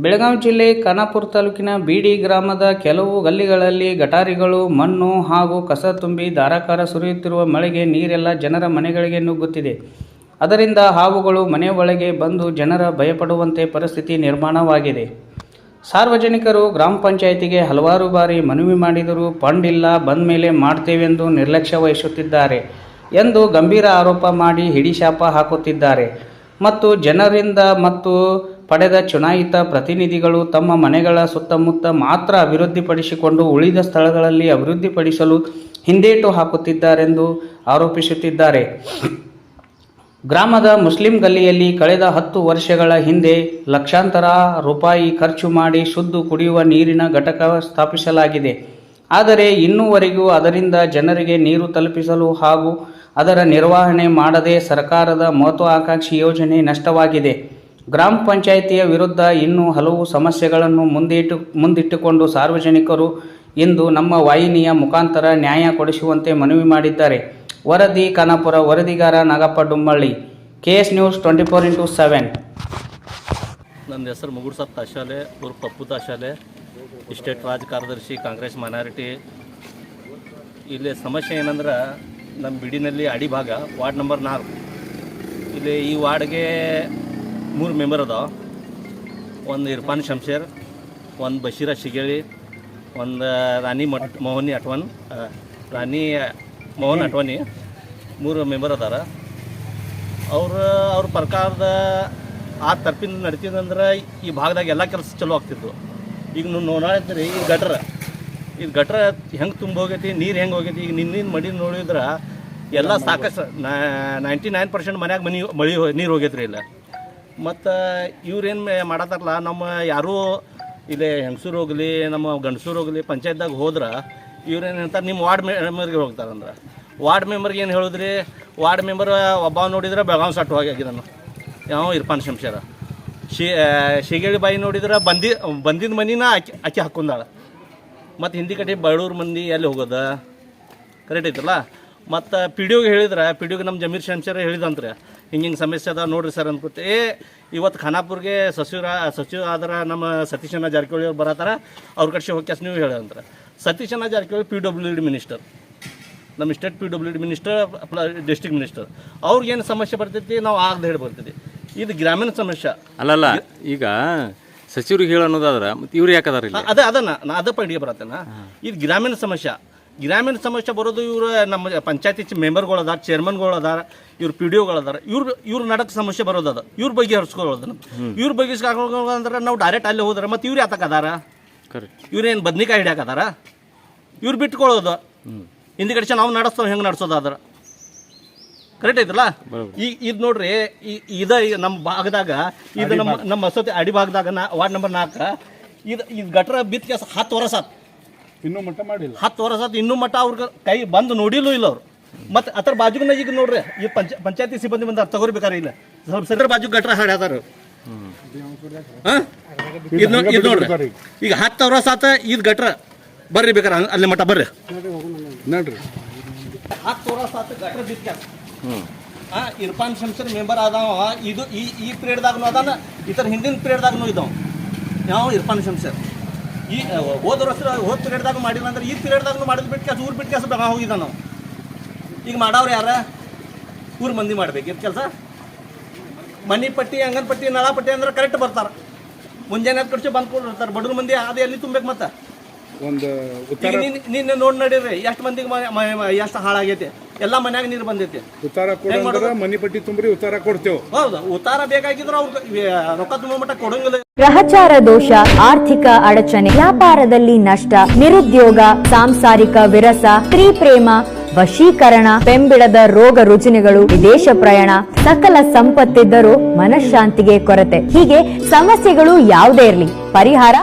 ಬೆಳಗಾವಿ ಜಿಲ್ಲೆ ಖಾನಾಪುರ ತಾಲೂಕಿನ ಬೀಡಿ ಗ್ರಾಮದ ಕೆಲವು ಗಲ್ಲಿಗಳಲ್ಲಿ ಗಟಾರಿಗಳು ಮಣ್ಣು ಹಾಗೂ ಕಸ ತುಂಬಿ ಧಾರಾಕಾರ ಸುರಿಯುತ್ತಿರುವ ಮಳೆಗೆ ನೀರೆಲ್ಲ ಜನರ ಮನೆಗಳಿಗೆ ನುಗ್ಗುತ್ತಿದೆ. ಅದರಿಂದ ಹಾವುಗಳು ಮನೆ ಒಳಗೆ ಬಂದು ಜನರ ಭಯಪಡುವಂತೆ ಪರಿಸ್ಥಿತಿ ನಿರ್ಮಾಣವಾಗಿದೆ. ಸಾರ್ವಜನಿಕರು ಗ್ರಾಮ ಪಂಚಾಯಿತಿಗೆ ಹಲವಾರು ಬಾರಿ ಮನವಿ ಮಾಡಿದರೂ ಫಂಡ್ ಇಲ್ಲ, ಬಂದ ಮೇಲೆ ಮಾಡ್ತೇವೆಂದು ನಿರ್ಲಕ್ಷ್ಯ ವಹಿಸುತ್ತಿದ್ದಾರೆ ಎಂದು ಗಂಭೀರ ಆರೋಪ ಮಾಡಿ ಹಿಡಿಶಾಪ ಹಾಕುತ್ತಿದ್ದಾರೆ. ಮತ್ತು ಜನರಿಂದ ಮತ್ತು ಪಡೆದ ಚುನಾಯಿತ ಪ್ರತಿನಿಧಿಗಳು ತಮ್ಮ ಮನೆಗಳ ಸುತ್ತಮುತ್ತ ಮಾತ್ರ ಅಭಿವೃದ್ಧಿಪಡಿಸಿಕೊಂಡು ಉಳಿದ ಸ್ಥಳಗಳಲ್ಲಿ ಅಭಿವೃದ್ಧಿಪಡಿಸಲು ಹಿಂದೇಟು ಹಾಕುತ್ತಿದ್ದಾರೆಂದು ಆರೋಪಿಸುತ್ತಿದ್ದಾರೆ. ಗ್ರಾಮದ ಮುಸ್ಲಿಂ ಗಲ್ಲಿಯಲ್ಲಿ ಕಳೆದ 10 ವರ್ಷಗಳ ಹಿಂದೆ ಲಕ್ಷಾಂತರ ರೂಪಾಯಿ ಖರ್ಚು ಮಾಡಿ ಶುದ್ಧ ಕುಡಿಯುವ ನೀರಿನ ಘಟಕ ಸ್ಥಾಪಿಸಲಾಗಿದೆ. ಆದರೆ ಇನ್ನೂವರೆಗೂ ಅದರಿಂದ ಜನರಿಗೆ ನೀರು ತಲುಪಿಸಲು ಹಾಗೂ ಅದರ ನಿರ್ವಹಣೆ ಮಾಡದೆ ಸರ್ಕಾರದ ಮಹತ್ವಾಕಾಂಕ್ಷಿ ಯೋಜನೆ ನಷ್ಟವಾಗಿದೆ. ಗ್ರಾಮ ಪಂಚಾಯಿತಿಯ ವಿರುದ್ಧ ಇನ್ನೂ ಹಲವು ಸಮಸ್ಯೆಗಳನ್ನು ಮುಂದಿಟ್ಟುಕೊಂಡು ಸಾರ್ವಜನಿಕರು ಇಂದು ನಮ್ಮ ವಾಹಿನಿಯ ಮುಖಾಂತರ ನ್ಯಾಯ ಕೊಡಿಸುವಂತೆ ಮನವಿ ಮಾಡಿದ್ದಾರೆ. ವರದಿ Khanapur, ವರದಿಗಾರ Nagappa ಡುಮ್ಮಳ್ಳಿ, KS News 24x7. ನನ್ನ ಹೆಸರು ಮುಗುಡ್ಸಪ್ ತಾಶಾಲೆ ಊರು ಪಪ್ಪು ತಾಶಾಲೆ, ಸ್ಟೇಟ್ ರಾಜ್ ಕಾರ್ಯದರ್ಶಿ ಕಾಂಗ್ರೆಸ್ ಮೈನಾರಿಟಿ. ಇಲ್ಲಿ ಸಮಸ್ಯೆ ಏನಂದ್ರೆ ನಮ್ಮ ಬಿಡಿನಲ್ಲಿ ಅಡಿಭಾಗ ವಾರ್ಡ್ ನಂಬರ್ 4. ಇಲ್ಲಿ ಈ ವಾರ್ಡ್ಗೆ 3 ಮೆಂಬರ್ ಅದಾವ. ಒಂದು ಇರ್ಫಾನ್ ಶಂಶೇರ್, ಒಂದು ಬಶೀರ ಶಿಗೇಳಿ, ಒಂದು ರಾಣಿ ಮೋಹನ್ ಅಟ್ವಾನಿ 3 ಮೆಂಬರ್ ಅದಾರ. ಅವ್ರ ಪ್ರಕಾರದ ಆ ತರ್ಪಿಂದ ನಡೀತಿದಂದ್ರೆ ಈ ಭಾಗದಾಗ ಎಲ್ಲ ಕೆಲಸ ಚಲೋ ಆಗ್ತಿದ್ವು. ಈಗ ನೀವು ನೋಡಿದ್ರಿ ಈ ಗಟ್ರ ಹೆಂಗೆ ತುಂಬ ಹೋಗೈತಿ, ನೀರು ಹೆಂಗೆ ಹೋಗೈತಿ. ಈಗ ನಿನ್ನಿನ ಮಡಿ ನೋಡಿದ್ರೆ ಎಲ್ಲ ಸಾಕಷ್ಟು 99% ಮನ್ಯಾಗ ನೀರು ಹೋಗೈತ್ರಿ ಇಲ್ಲ. ಮತ್ತು ಇವ್ರೇನು ಮಾಡತ್ತಾರಲ್ಲ, ನಮ್ಮ ಯಾರೂ ಇಲ್ಲಿ ಹೆಂಗಸೂರು ಹೋಗಲಿ ನಮ್ಮ ಗಂಡಸೂರು ಹೋಗಲಿ ಪಂಚಾಯತ್ದಾಗ ಹೋದ್ರೆ ಇವ್ರೇನು ಹೇಳ್ತಾರೆ, ನಿಮ್ಮ ವಾರ್ಡ್ ಮೆಂಬರ್ಗೆ ಹೋಗ್ತಾರಂದ್ರೆ. ವಾರ್ಡ್ ಮೆಂಬರ್ಗೆ ಏನು ಹೇಳಿದ್ರಿ, ವಾರ್ಡ್ ಮೆಂಬರ್ ಒಬ್ಬ ನೋಡಿದ್ರೆ ಬೆಳಗಾವಿ ಸಟ್ಟು ಹೋಗಿದ್ದಾನು, ಯಾವ ಇರ್ಫಾನ್ ಶಂಶೇರ. ಶಿಗೇಳಿ ಬಾಯಿ ನೋಡಿದ್ರೆ ಬಂದಿದ್ದ ಮನಿನ ಅಕ್ಕಿ ಹಾಕೊಂಡಾಳ. ಮತ್ತು ಹಿಂದಿ ಕಡೆ ಬಡವ್ರ ಮಂದಿ ಎಲ್ಲಿ ಹೋಗೋದ ಕರೆಕ್ಟ್ ಐತಲ್ಲ. ಮತ್ತು ಪಿ ಡಿ ಒಗೆ ಹೇಳಿದ್ರೆ, ಪಿ ಡಿ ಒಗೆ ನಮ್ಮ ಜಮೀರ್ ಶಂಶೇರ ಹೇಳಿದಂತ್ರೆ, ಹಿಂಗೆ ಸಮಸ್ಯೆ ಅದ ನೋಡ್ರಿ ಸರ್ ಅಂದ್ಕೊತೆ. ಇವತ್ತು ಖಾನಾಪುರ್ಗೆ ಸಚಿವ ಆದ್ರೆ ನಮ್ಮ ಸತೀಶಣ್ಣ ಜಾರಕಿಹೊಳಿ ಅವ್ರು ಬರತ್ತಾರ, ಅವ್ರ ಕಡೆ ಹೋಗಿ ನೀವು ಹೇಳಂತಾರೆ. ಸತೀಶಣ್ಣ ಜಾರಕಿಹೊಳಿ PWD ಮಿನಿಸ್ಟರ್, ನಮ್ಮ state PWD minister, district minister. ಅವ್ರಿಗೇನು ಸಮಸ್ಯೆ ಬರ್ತೈತಿ ನಾವು ಆಗದೆ ಹೇಳಿ ಬರ್ತೈತಿ. ಇದು ಗ್ರಾಮೀಣ ಸಮಸ್ಯೆ ಅಲ್ಲಲ್ಲ. ಈಗ ಸಚಿವರಿಗೆ ಹೇಳೋದಾದ್ರೆ ಮತ್ತು ಇವ್ರು ಯಾಕದಾರ ಅದೇ ಪಾಯಿಂಟ್ಗೆ ಬರತ್ತೇನ. ಇದು ಗ್ರಾಮೀಣ ಸಮಸ್ಯೆ ಬರೋದು ಇವರು ನಮ್ಮ ಪಂಚಾಯತಿ ಮೆಂಬರ್ಗಳು ಅದಾರ, ಚೇರ್ಮನ್ಗಳು ಅದಾರ, ಇವ್ರು ಪಿ ಡಿ ಒಗಳು ಅದಾರ. ಇವ್ರು ನಡಕ್ಕೆ ಸಮಸ್ಯೆ ಬರೋದದ, ಇವ್ರ ಬಗ್ಗೆ ಹರಿಸ್ಕೊಳ್ಳೋದು. ಇವ್ರ ಬಗ್ಗೆ ಅಂದ್ರೆ ನಾವು ಡೈರೆಕ್ಟ್ ಅಲ್ಲಿ ಹೋದ್ರೆ ಮತ್ತು ಇವ್ರು ಯಾತಕ್ಕೆ ಅದಾರ, ಇವ್ರೇನು ಬದ್ನಿಕಾಯಿ ಹಿಡಿಯಾಕದಾರ, ಇವ್ರು ಬಿಟ್ಕೊಳ್ಳೋದು. ಹಿಂದಿಗಡೆ ನಾವು ನಡೆಸ್ತೇವೆ, ಹೆಂಗೆ ನಡೆಸೋದಾದ್ರೆ ಕರೆಕ್ಟ್ ಐತಲ್ಲ. ಇದು ನೋಡ್ರಿ, ನಮ್ಮ ಭಾಗದಾಗ ಇದು ನಮ್ಮ ಮಸೂತಿ ಅಡಿ ಭಾಗದಾಗ ವಾರ್ಡ್ ನಂಬರ್ 4 ಇದು ಗಟ್ರ ಬಿತ್ತ 10 ವರ್ಷ ಆತು, ಇನ್ನೂ ಮಟ್ಟ ಮಾಡಿಲ್ಲ. 10 ವರ್ಷ ಆತು, ಇನ್ನೂ ಮಟ್ಟ ಅವ್ರಿಗೆ ಕೈ ಬಂದು ನೋಡಿಲ್ಲೂ ಇಲ್ಲ ಅವ್ರು. ಮತ್ತು ಅದರ ಬಾಜುನ ಈಗ ನೋಡ್ರಿ, ಈ ಪಂಚಾಯತಿ ಸಿಬ್ಬಂದಿ ಬಂದ ತಗೋರ್ಬೇಕಾರೆ ಇಲ್ಲ, ಸ್ವಲ್ಪ ಸೆಂಟರ್ ಬಾಜು ಗಟ್ರ ಹಾಡ್ಯಾದಾರ. ಇದು ನೋಡ್ರಿ, ಈಗ 10 ವರ್ಷ ಆತ ಇದು ಗಟ್ರ. ಬರ್ರಿ ಬೇಕಾರೆ ಅಲ್ಲಿ ಮಟ್ಟ ಬರ್ರಿ ನೋಡ್ರಿ. 10 ವರ್ಷ ಆತ ಗಟ್ರ ಬಿತ್ತ. ಇರ್ಫಾನ್ ಶಂಶೇರ್ ಮೆಂಬರ್ ಆದವ. ಇದು ಈ ಪೀರಿಯಡ್ದಾಗೂ ಅದಾನ, ಇತರ ಹಿಂದಿನ ಪೀರಿಯಡ್ದಾಗೂ ಇದ್ದಾವ. ಯಾವ ಇರ್ಫಾನ್ ಶಂಶೇರ್ ಈ ಹೋದ ಪೀರಿಯಡ್ದಾಗ ಮಾಡಿಲ್ಲ ಅಂದ್ರೆ ಈ ಪೀರಿಯಡ್ದಾಗೂ ಮಾಡಿದ್ ಬಿಟ್ಟು ಕೆಲಸ ಊರು ಬಿಟ್ಟು ಕೆಲಸ ಬೆಳಗಾವಿ ಹೋಗಿದ್ದ. ನಾವು ಈಗ ಮಾಡವ್ರು ಯಾರ ಊರು ಮಂದಿ ಮಾಡ್ಬೇಕು ಕೆಲಸ. ಮನಿ ಪಟ್ಟಿ, ಅಂಗನ ಪಟ್ಟಿ, ನಳ ಪಟ್ಟಿ ಅಂದ್ರೆ ಕರೆಕ್ಟ್ ಬರ್ತಾರೆ. ಮುಂಜಾನೆ ಕಡ್ಸಿ ಬಂದು ಕೊಡ್ತಾರೆ. ಬಡವ್ರ ಮಂದಿ ಅದು ಎಲ್ಲಿ ತುಂಬೇಕು. ಮತ್ತೆ ಒಂದು ನಿನ್ನೆ ನೋಡಿ ನಡೀರಿ ಎಷ್ಟು ಮಂದಿಗೆ ಎಷ್ಟು ಹಾಳಾಗೈತಿ. ಎಲ್ಲ ಮನ್ಯಾಗ ನೀರು ಬಂದೈತಿ. ಉತ್ತಾರ ಕೊಡ ಮನಿ ಪಟ್ಟಿ ತುಂಬ್ರಿ, ಉತ್ತಾರ ಕೊಡ್ತೇವೆ. ಹೌದು, ಉತ್ತಾರ ಬೇಕಾಗಿದ್ರು ಅವ್ರು ರೊಕ್ಕ ತುಂಬ ಮಟ್ಟ ಕೊಡಂಗಿಲ್ಲ. ಗ್ರಹಚಾರ ದೋಷ, ಆರ್ಥಿಕ ಅಡಚಣೆ, ವ್ಯಾಪಾರದಲ್ಲಿ ನಷ್ಟ, ನಿರುದ್ಯೋಗ, ಸಾಂಸಾರಿಕ ವಿರಸ, ಸ್ತ್ರೀ ಪ್ರೇಮ, ವಶೀಕರಣ, ಬೆಂಬಿಡದ ರೋಗ ರುಜಿನಗಳು, ವಿದೇಶ ಪ್ರಯಾಣ, ಸಕಲ ಸಂಪತ್ತಿದ್ದರೂ ಮನಃಶಾಂತಿಗೆ ಕೊರತೆ. ಹೀಗೆ ಸಮಸ್ಯೆಗಳು ಯಾವುದೇ ಇರಲಿ, ಪರಿಹಾರ